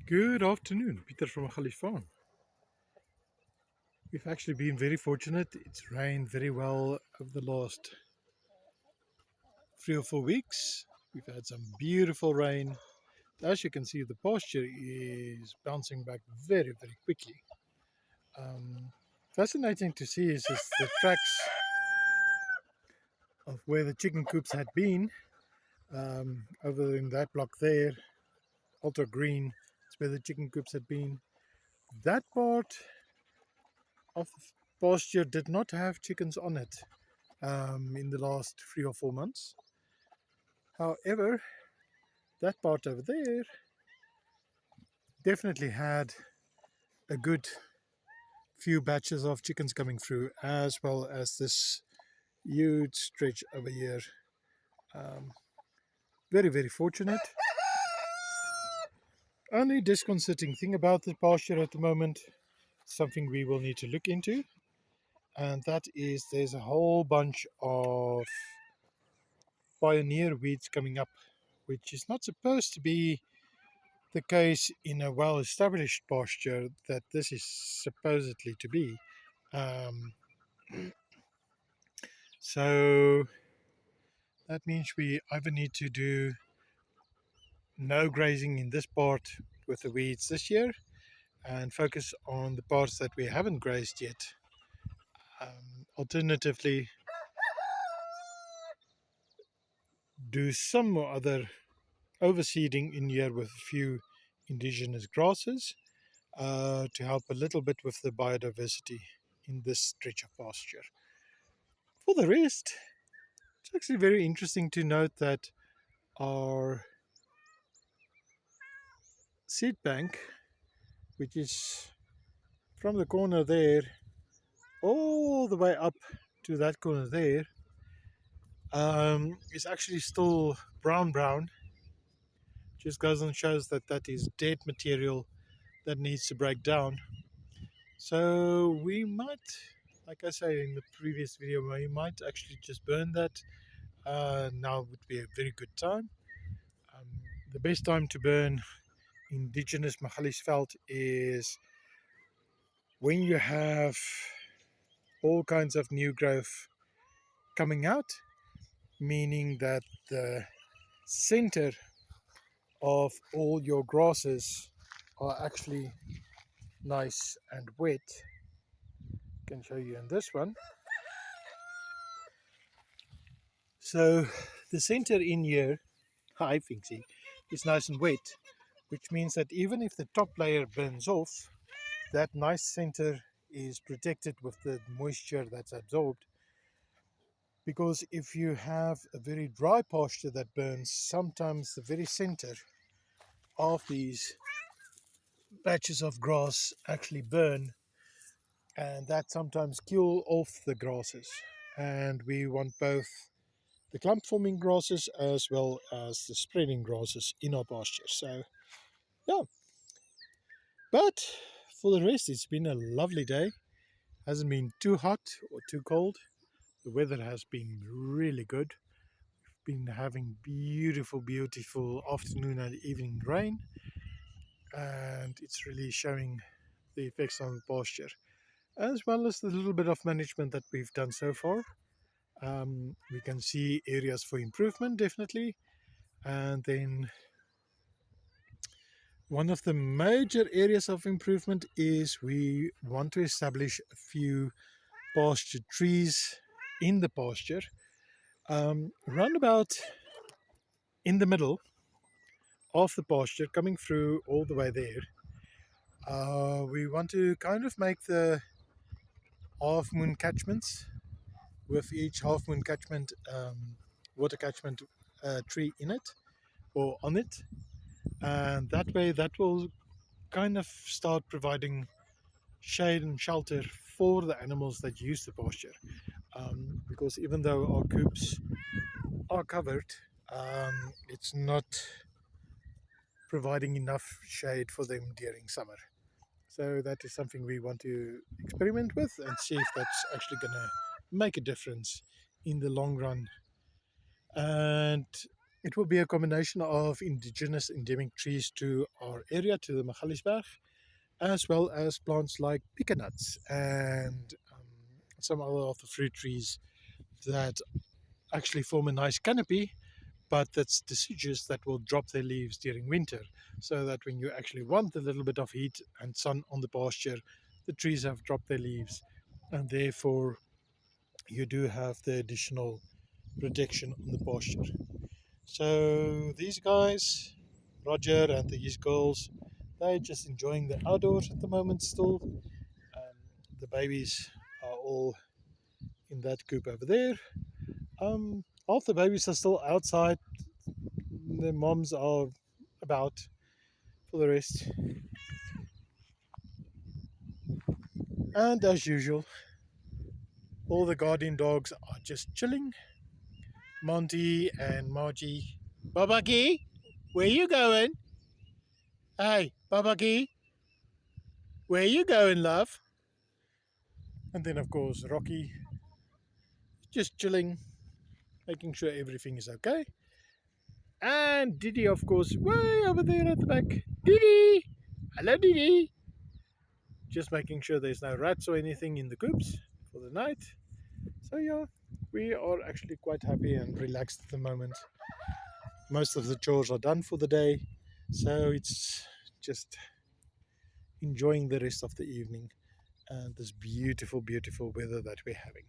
Good afternoon, Peter from Agali's Farm. We've actually been very fortunate. It's rained very well over the last 3 or 4 weeks. We've had some beautiful rain. As you can see, the pasture is bouncing back very, very quickly. Um, Fascinating to see is the tracks of where the chicken coops had been. Over in that block there, ultra green, is where the chicken coops had been. That part of the pasture did not have chickens on it in the last 3 or 4 months. However, that part over there definitely had a good few batches of chickens coming through, as well as this huge stretch over here. Very, very fortunate. Only disconcerting thing about the pasture at the moment, something we will need to look into, and that is there's a whole bunch of pioneer weeds coming up, which is not supposed to be the case in a well established pasture that this is supposedly to be. Um, so that means we either need to do no grazing in this part with the weeds this year and focus on the parts that we haven't grazed yet. Alternatively, do some or other overseeding in here with a few indigenous grasses to help a little bit with the biodiversity in this stretch of pasture. For the rest, it's actually very interesting to note that our seed bank, which is from the corner there all the way up to that corner there, is actually still brown. Just goes and shows that that is dead material that needs to break down. So we might, like I say in the previous video, we might actually just burn that. Now would be a very good time. The best time to burn indigenous Magaliesveld is when you have all kinds of new growth coming out, meaning that the center of all your grasses are actually nice and wet. I can show you in this one. So the center in here, I think, is nice and wet, which means that even if the top layer burns off, that nice center is protected with the moisture that's absorbed. Because if you have a very dry pasture that burns, sometimes the very center of these patches of grass actually burn, and that sometimes kill off the grasses. And we want both the clump forming grasses as well as the spreading grasses in our pasture. So yeah, but for the rest, it's been a lovely day. Hasn't been too hot or too cold. The weather has been really good. We've been having beautiful afternoon and evening rain, and it's really showing the effects on the pasture, as well as the little bit of management that we've done so far. We can see areas for improvement, definitely. And then one of the major areas of improvement is we want to establish a few pasture trees in the pasture. Roundabout in the middle of the pasture, coming through all the way there, we want to kind of make the half moon catchments with each half moon catchment water catchment tree in it or on it, and that way that will kind of start providing shade and shelter for the animals that use the pasture, because even though our coops are covered, it's not providing enough shade for them during summer. So that is something we want to experiment with and see if that's actually going to make a difference in the long run. And It will be a combination of indigenous endemic trees to our area, to the Magaliesberg, as well as plants like pecan-nuts and some other of the fruit trees that actually form a nice canopy, but that's deciduous, that will drop their leaves during winter, so that when you actually want a little bit of heat and sun on the pasture, the trees have dropped their leaves, and therefore you do have the additional protection on the pasture. So these guys, Roger and these girls, they're just enjoying the outdoors at the moment still. The babies are all in that coop over there. Half the babies are still outside. The moms are about for the rest. And as usual, all the guardian dogs are just chilling. Monty and Margie. Babaki, where you going? Hey, Babaki, where you going, love? And then, of course, Rocky just chilling, making sure everything is okay. And Didi, of course, way over there at the back. Didi! Hello, Didi! Just making sure there's no rats or anything in the coops for the night. So, yeah, we are actually quite happy and relaxed at the moment. Most of the chores are done for the day, so it's just enjoying the rest of the evening and this beautiful, beautiful weather that we're having.